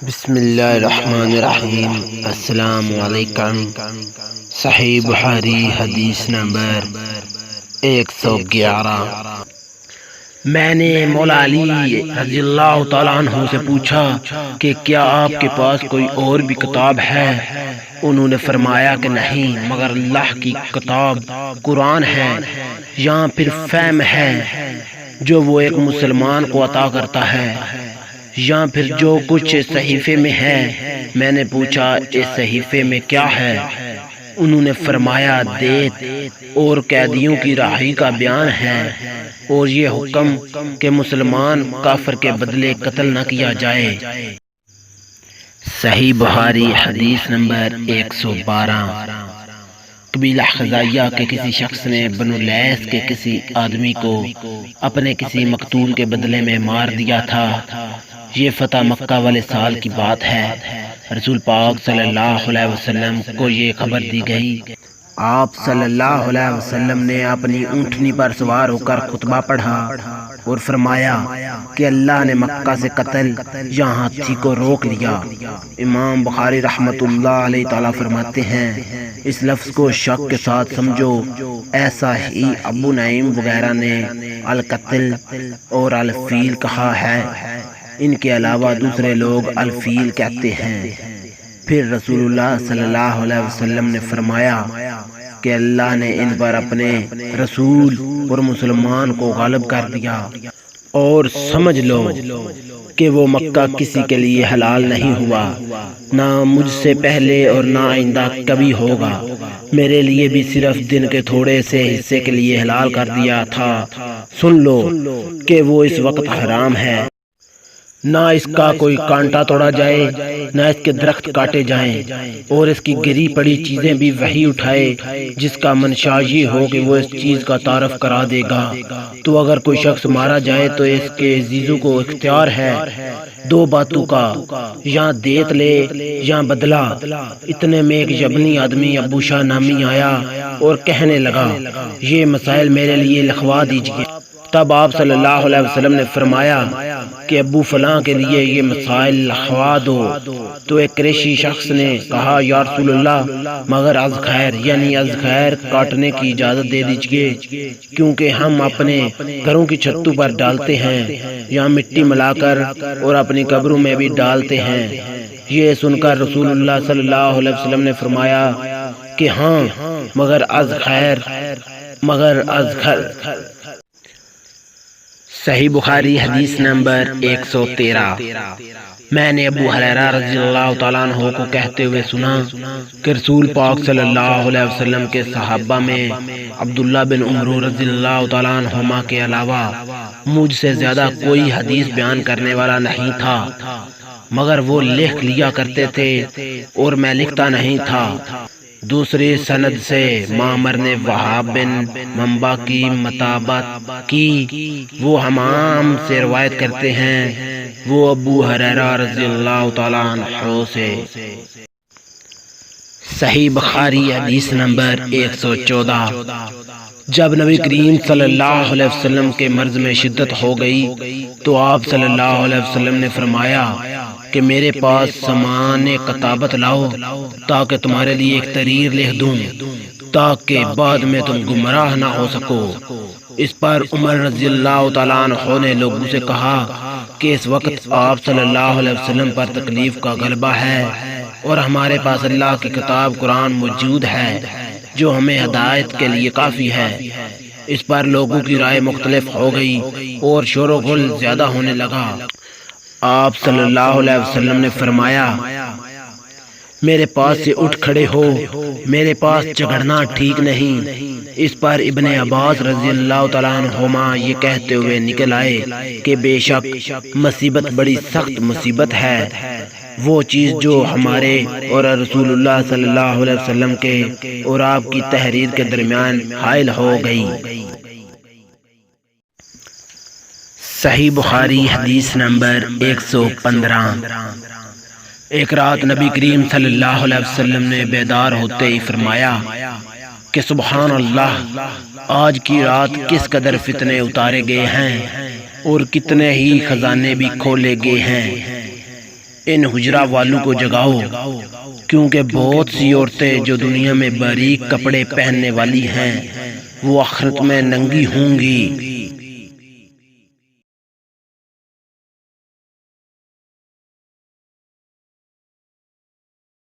بسم اللہ الرحمن الرحیم۔ السلام علیکم۔ صحیح بخاری حدیث نمبر 111۔ میں نے مولا علی رضی اللہ تعالیٰ عنہ سے پوچھا کہ کیا آپ کے پاس کوئی اور بھی کتاب ہے؟ انہوں نے فرمایا کہ نہیں، مگر اللہ کی کتاب قرآن ہے، یا پھر فہم ہے جو وہ ایک مسلمان کو عطا کرتا ہے، یا پھر جو کچھ اس صحیفے میں ہے۔ میں نے پوچھا اس صحیفے میں کیا ہے؟ انہوں نے فرمایا دیت اور قیدیوں کی رہائی کا بیان ہے، اور یہ حکم کہ مسلمان کافر کے بدلے قتل نہ کیا جائے۔ صحیح بخاری حدیث نمبر 112۔ قبیلہ خزاعیہ کے کسی شخص نے بنو لیث کے کسی آدمی کو اپنے کسی مقتول کے بدلے میں مار دیا تھا۔ یہ فتح مکہ والے سال کی بات ہے۔ رسول پاک صلی اللہ علیہ وسلم کو یہ خبر دی گئی۔ آپ صلی اللہ علیہ وسلم نے اپنی اونٹنی پر سوار ہو کر خطبہ پڑھا اور فرمایا کہ اللہ نے مکہ سے قتل یا ہاتھی کو روک لیا۔ امام بخاری رحمۃ اللہ علیہ تعالیٰ فرماتے ہیں اس لفظ کو شک کے ساتھ سمجھو، ایسا ہی ابو نعیم وغیرہ نے القتل اور الفیل کہا ہے، ان کے علاوہ دوسرے لوگ الفیل کہتے ہیں۔ پھر رسول اللہ صلی اللہ علیہ وسلم نے فرمایا کہ اللہ نے ان پر اپنے رسول اور مسلمان کو غالب کر دیا، اور سمجھ لو کہ وہ مکہ کسی کے لیے حلال نہیں ہوا، نہ مجھ سے پہلے اور نہ آئندہ کبھی ہوگا۔ میرے لیے بھی صرف دن کے تھوڑے سے حصے کے لیے حلال کر دیا تھا۔ سن لو کہ وہ اس وقت حرام ہے، نہ اس کا کوئی کانٹا توڑا جائے، نہ اس کے درخت کاٹے جائیں، اور اس کی گری پڑی چیزیں بھی وہی اٹھائے جس کا منشا یہ ہو کہ وہ اس چیز کا تعارف کرا دے گا۔ تو اگر کوئی شخص مارا جائے تو اس کے عزیزوں کو اختیار ہے دو باتوں کا، یا دیت لے یا بدلہ۔ اتنے میں ایک یمنی آدمی ابو شاہ نامی آیا اور کہنے لگا یہ مسائل میرے لیے لکھوا دیجیے۔ تب آپ صلی اللہ علیہ وسلم نے فرمایا کہ ابو فلاں کے لیے یہ مسائل لکھوا دو۔ تو ایک قریشی شخص نے کہا یا رسول اللہ، مگر از خیر، یعنی از خیر کاٹنے کی اجازت دے دیجیے، کیونکہ ہم اپنے گھروں کی چھتوں پر ڈالتے ہیں یا مٹی ملا کر اور اپنی قبروں میں بھی ڈالتے ہیں۔ یہ سن کر رسول اللہ صلی اللہ علیہ وسلم نے فرمایا کہ ہاں، مگر از خیر۔ صحیح بخاری حدیث نمبر 113۔ میں نے ابو ہریرہ رضی اللہ تعالیٰ عنہ کو کہتے ہوئے سنا کہ رسول پاک صلی اللہ علیہ وسلم کے صحابہ میں عبداللہ بن عمر رضی اللہ تعالیٰ عنہما کے علاوہ مجھ سے زیادہ کوئی حدیث بیان کرنے والا نہیں تھا، مگر وہ لکھ لیا کرتے تھے اور میں لکھتا نہیں تھا۔ دوسری سند سے معمر نے وہاب بن منبع کی متابعت کی، وہ حمام سے روایت کرتے ہیں، وہ ابو ہریرہ رضی اللہ تعالیٰ عنہ سے۔ صحیح بخاری حدیث نمبر 114۔ جب نبی کریم صلی اللہ علیہ وسلم کے مرض میں شدت ہو گئی تو آپ صلی اللہ علیہ وسلم نے فرمایا کہ میرے پاس سامان کتابت لاؤ تاکہ تمہارے لیے ایک تحریر لکھ دوں، تاکہ بعد میں تم گمراہ نہ ہو سکو۔ اس پر عمر رضی اللہ تعالیٰ عنہ نے لوگوں سے کہا کہ اس وقت آپ صلی اللہ علیہ وسلم پر تکلیف کا غلبہ ہے، اور ہمارے پاس اللہ کی کتاب قرآن موجود ہے جو ہمیں ہدایت کے لیے کافی ہے۔ اس پر لوگوں کی رائے مختلف ہو گئی اور شور و غل زیادہ ہونے لگا۔ آپ صلی اللہ علیہ وسلم نے فرمایا میرے پاس سے اٹھ کھڑے ہو، میرے پاس جھگڑنا ٹھیک نہیں۔ اس پر ابن عباس رضی اللہ تعالیٰ عنہما یہ کہتے ہوئے نکل آئے کہ بے شک مصیبت بڑی سخت مصیبت ہے، وہ چیز جو ہمارے اور رسول اللہ صلی اللہ علیہ وسلم کے اور آپ کی تحریر کے درمیان حائل ہو گئی۔ صحیح بخاری حدیث نمبر 115۔ ایک رات نبی کریم صلی اللہ علیہ وسلم نے بیدار ہوتے ہی فرمایا کہ سبحان اللہ، آج کی رات کس قدر فتنے اتارے گئے ہیں اور کتنے ہی خزانے بھی کھولے گئے ہیں۔ ان حجرہ والوں کو جگاؤ، کیونکہ بہت سی عورتیں جو دنیا میں باریک کپڑے پہننے والی ہیں وہ آخرت میں ننگی ہوں گی۔